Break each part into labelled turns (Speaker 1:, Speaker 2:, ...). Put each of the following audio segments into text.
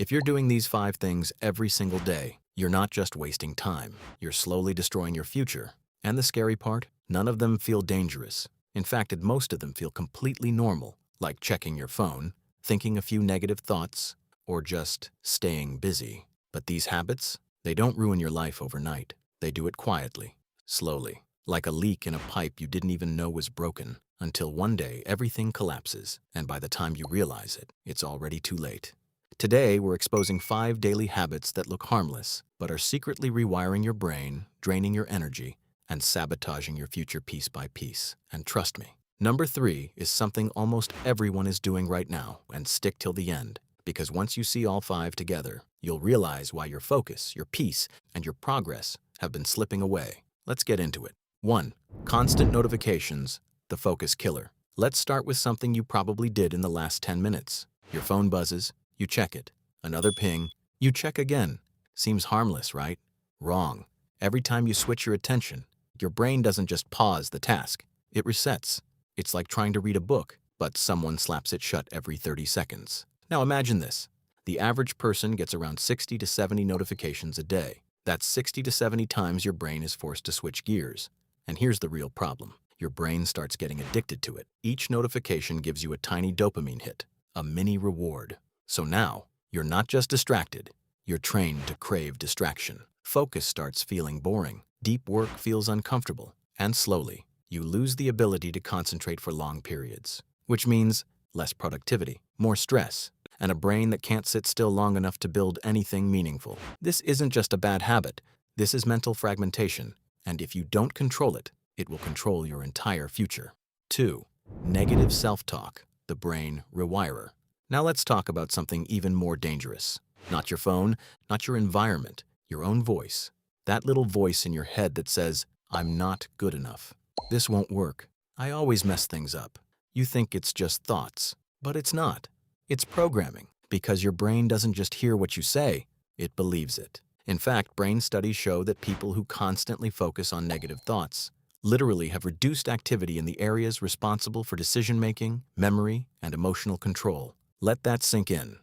Speaker 1: If you're doing these 5 things every single day, you're not just wasting time, you're slowly destroying your future. And the scary part? None of them feel dangerous. In fact, most of them feel completely normal, like checking your phone, thinking a few negative thoughts, or just staying busy. But these habits, they don't ruin your life overnight. They do it quietly, slowly, like a leak in a pipe you didn't even know was broken, until one day everything collapses, and by the time you realize it, it's already too late. Today, we're exposing 5 daily habits that look harmless, but are secretly rewiring your brain, draining your energy, and sabotaging your future piece by piece. And trust me, number 3 is something almost everyone is doing right now, and stick till the end. Because once you see all 5 together, you'll realize why your focus, your peace, and your progress have been slipping away. Let's get into it. 1. Constant notifications, the focus killer. Let's start with something you probably did in the last 10 minutes. Your phone buzzes, you check it. Another ping, you check again. Seems harmless, right? Wrong. Every time you switch your attention, your brain doesn't just pause the task, it resets. It's like trying to read a book, but someone slaps it shut every 30 seconds. Now imagine this. The average person gets around 60 to 70 notifications a day. That's 60 to 70 times your brain is forced to switch gears. And here's the real problem. Your brain starts getting addicted to it. Each notification gives you a tiny dopamine hit, a mini reward. So now, you're not just distracted, you're trained to crave distraction. Focus starts feeling boring, deep work feels uncomfortable, and slowly, you lose the ability to concentrate for long periods. Which means less productivity, more stress, and a brain that can't sit still long enough to build anything meaningful. This isn't just a bad habit, this is mental fragmentation, and if you don't control it, it will control your entire future. 2. Negative self-talk, the brain rewirer. Now let's talk about something even more dangerous. Not your phone, not your environment, your own voice. That little voice in your head that says, "I'm not good enough. This won't work. I always mess things up." You think it's just thoughts, but it's not. It's programming, because your brain doesn't just hear what you say, it believes it. In fact, brain studies show that people who constantly focus on negative thoughts literally have reduced activity in the areas responsible for decision-making, memory, and emotional control. Let that sink in.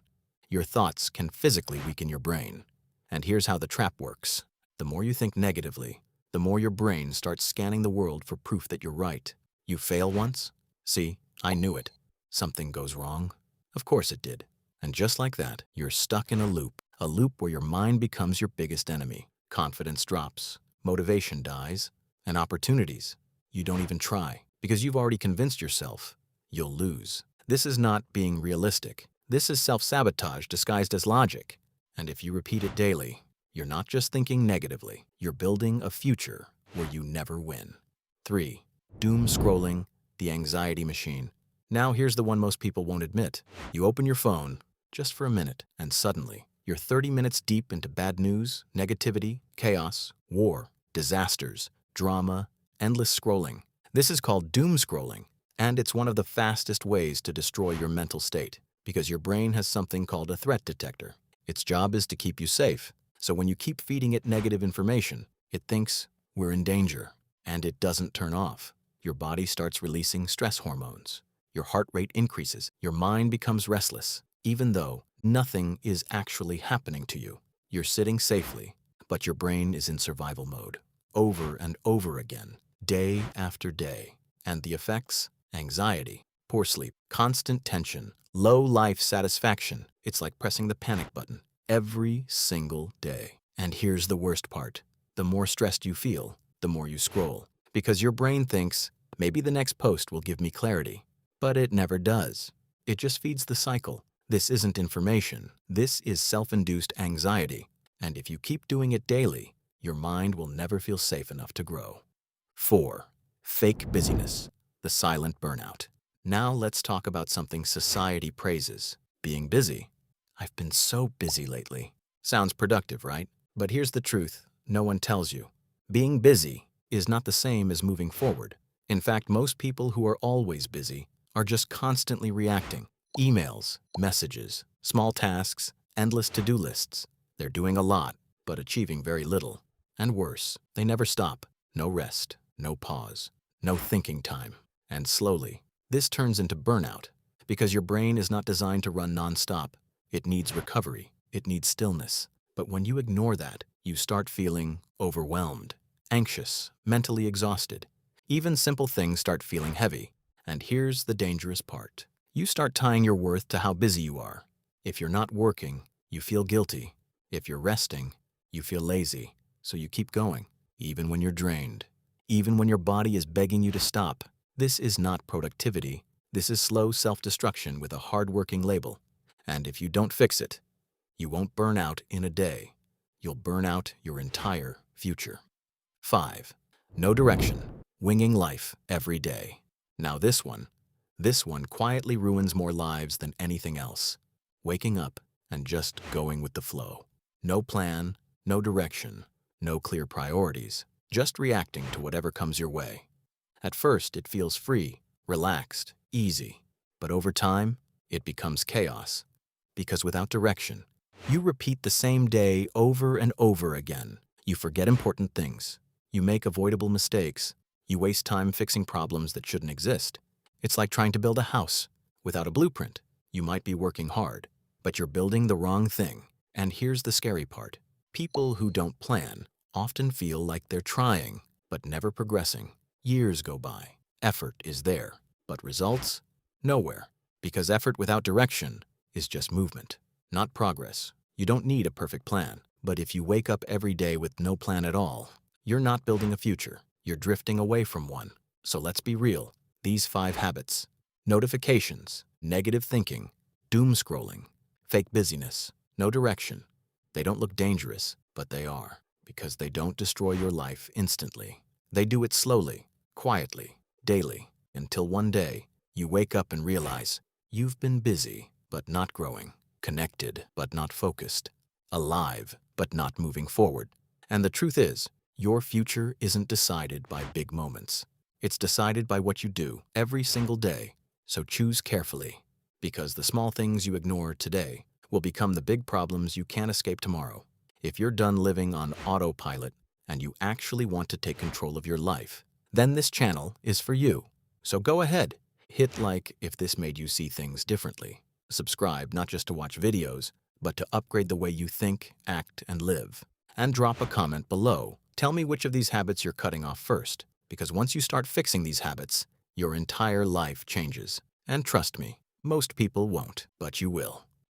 Speaker 1: Your thoughts can physically weaken your brain. And here's how the trap works. The more you think negatively, the more your brain starts scanning the world for proof that you're right. You fail once? See, I knew it. Something goes wrong. Of course it did. And just like that, you're stuck in a loop where your mind becomes your biggest enemy. Confidence drops, motivation dies, and opportunities, you don't even try, because you've already convinced yourself you'll lose. This is not being realistic. This is self-sabotage disguised as logic. And if you repeat it daily, you're not just thinking negatively, you're building a future where you never win. 3. Doom scrolling, the anxiety machine. Now here's the one most people won't admit. You open your phone, just for a minute, and suddenly, you're 30 minutes deep into bad news, negativity, chaos, war, disasters, drama, endless scrolling. This is called doom scrolling, and it's one of the fastest ways to destroy your mental state, because your brain has something called a threat detector. Its job is to keep you safe, so when you keep feeding it negative information, it thinks we're in danger, and it doesn't turn off. Your body starts releasing stress hormones. Your heart rate increases. Your mind becomes restless, even though nothing is actually happening to you. You're sitting safely, but your brain is in survival mode, over and over again, day after day. And the effects? Anxiety, poor sleep, constant tension, low life satisfaction. It's like pressing the panic button every single day. And here's the worst part. The more stressed you feel, the more you scroll. Because your brain thinks, maybe the next post will give me clarity. But it never does. It just feeds the cycle. This isn't information. This is self-induced anxiety. And if you keep doing it daily, your mind will never feel safe enough to grow. 4. Fake busyness, the silent burnout. Now let's talk about something society praises, being busy. I've been so busy lately. Sounds productive, right? But here's the truth no one tells you. Being busy is not the same as moving forward. In fact, most people who are always busy are just constantly reacting. Emails, messages, small tasks, endless to-do lists. They're doing a lot, but achieving very little. And worse, they never stop. No rest, no pause, no thinking time. And slowly, this turns into burnout, because your brain is not designed to run non-stop. It needs recovery. It needs stillness. But when you ignore that, you start feeling overwhelmed, anxious, mentally exhausted. Even simple things start feeling heavy. And here's the dangerous part. You start tying your worth to how busy you are. If you're not working, you feel guilty. If you're resting, you feel lazy. So you keep going, even when you're drained, even when your body is begging you to stop. This is not productivity. This is slow self-destruction with a hard-working label. And if you don't fix it, you won't burn out in a day. You'll burn out your entire future. 5. No direction. Winging life every day. Now this one quietly ruins more lives than anything else. Waking up and just going with the flow. No plan, no direction, no clear priorities, just reacting to whatever comes your way. At first, it feels free, relaxed, easy. But over time, it becomes chaos. Because without direction, you repeat the same day over and over again. You forget important things. You make avoidable mistakes. You waste time fixing problems that shouldn't exist. It's like trying to build a house without a blueprint. You might be working hard, but you're building the wrong thing. And here's the scary part. People who don't plan often feel like they're trying, but never progressing. Years go by. Effort is there, but results? Nowhere. Because effort without direction is just movement, not progress. You don't need a perfect plan. But if you wake up every day with no plan at all, you're not building a future. You're drifting away from one. So let's be real. These 5 habits: notifications, negative thinking, doom scrolling, fake busyness, no direction. They don't look dangerous, but they are, because they don't destroy your life instantly. They do it slowly, quietly, daily, until one day you wake up and realize you've been busy, but not growing, connected, but not focused, alive, but not moving forward. And the truth is, your future isn't decided by big moments. It's decided by what you do every single day. So choose carefully, because the small things you ignore today will become the big problems you can't escape tomorrow. If you're done living on autopilot and you actually want to take control of your life, then this channel is for you. So go ahead, hit like if this made you see things differently. Subscribe not just to watch videos, but to upgrade the way you think, act, and live. And drop a comment below. Tell me which of these habits you're cutting off first, because once you start fixing these habits, your entire life changes. And trust me, most people won't, but you will.